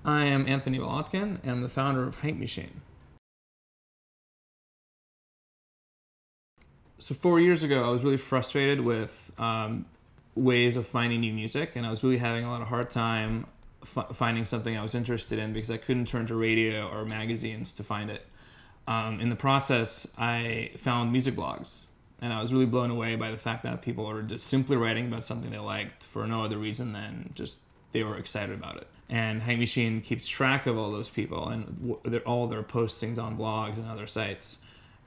I am Anthony Volodkin, and I'm the founder of Hype Machine. So 4 years ago, I was really frustrated with ways of finding new music, and I was really having a lot of hard time finding something I was interested in because I couldn't turn to radio or magazines to find it. In the process, I found music blogs, and I was really blown away by the fact that people are just simply writing about something they liked for no other reason than just they were excited about it. And Hype Machine keeps track of all those people and all their postings on blogs and other sites,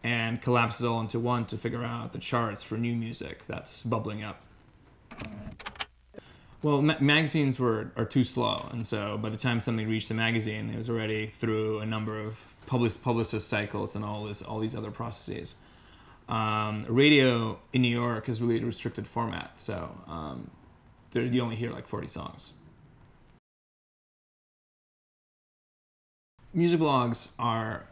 and collapses all into one to figure out the charts for new music that's bubbling up. Well, magazines are too slow, and so by the time something reached the magazine, it was already through a number of publicist cycles and all these other processes. Radio in New York is really a restricted format, so you only hear like 40 songs. Music blogs are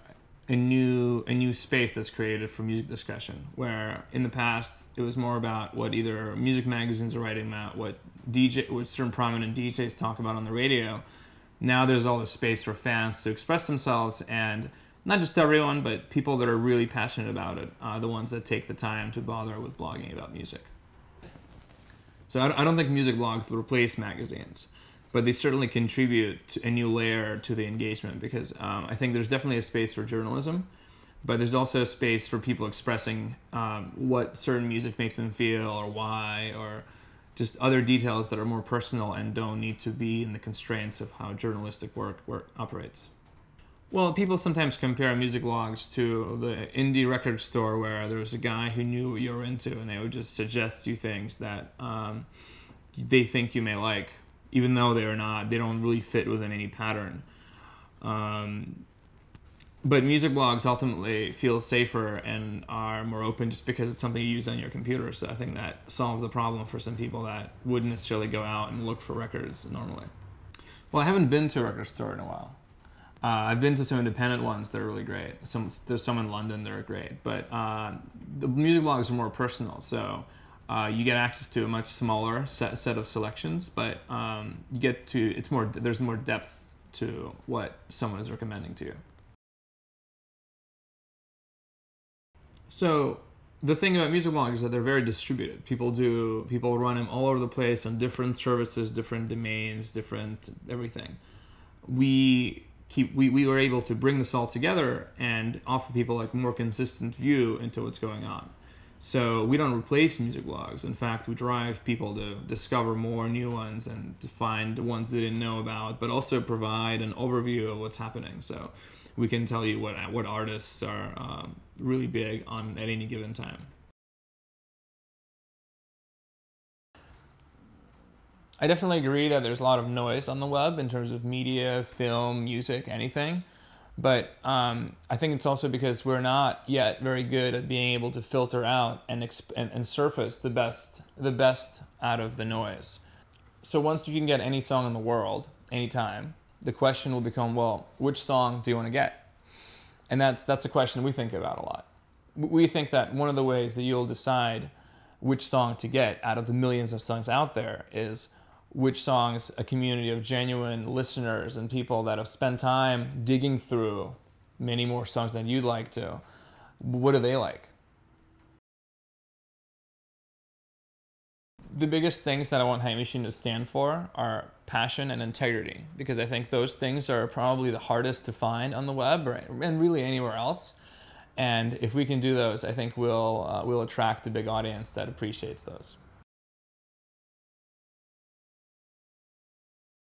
a new space that's created for music discussion, where in the past it was more about what either music magazines are writing about, what certain prominent DJs talk about on the radio. Now there's all this space for fans to express themselves, and not just everyone, but people that are really passionate about it, the ones that take the time to bother with blogging about music. So I don't think music blogs will replace magazines, but they certainly contribute a new layer to the engagement, because I think there's definitely a space for journalism, but there's also a space for people expressing what certain music makes them feel, or why, or just other details that are more personal and don't need to be in the constraints of how journalistic work operates. Well, people sometimes compare music blogs to the indie record store, where there was a guy who knew what you were into, and they would just suggest you things that they think you may like, even though they don't really fit within any pattern. But music blogs ultimately feel safer and are more open just because it's something you use on your computer. So I think that solves the problem for some people that wouldn't necessarily go out and look for records normally. Well, I haven't been to a record store in a while. I've been to some independent ones that are really great. There's some in London that are great, but the music blogs are more personal. So you get access to a much smaller set of selections, but there's more depth to what someone is recommending to you. So the thing about music blogs is that they're very distributed. People run them all over the place on different services, different domains, different everything. We were able to bring this all together and offer people like more consistent view into what's going on. So we don't replace music blogs. In fact, we drive people to discover more new ones and to find the ones they didn't know about, but also provide an overview of what's happening. So we can tell you what artists are really big at any given time. I definitely agree that there's a lot of noise on the web in terms of media, film, music, anything. But I think it's also because we're not yet very good at being able to filter out and surface the best out of the noise. So once you can get any song in the world, anytime, the question will become, well, which song do you want to get? And that's a question we think about a lot. We think that one of the ways that you'll decide which song to get out of the millions of songs out there is which songs a community of genuine listeners and people that have spent time digging through many more songs than you'd like to, what do they like? The biggest things that I want Hype Machine to stand for are passion and integrity, because I think those things are probably the hardest to find on the web and really anywhere else. And if we can do those, I think we'll attract a big audience that appreciates those.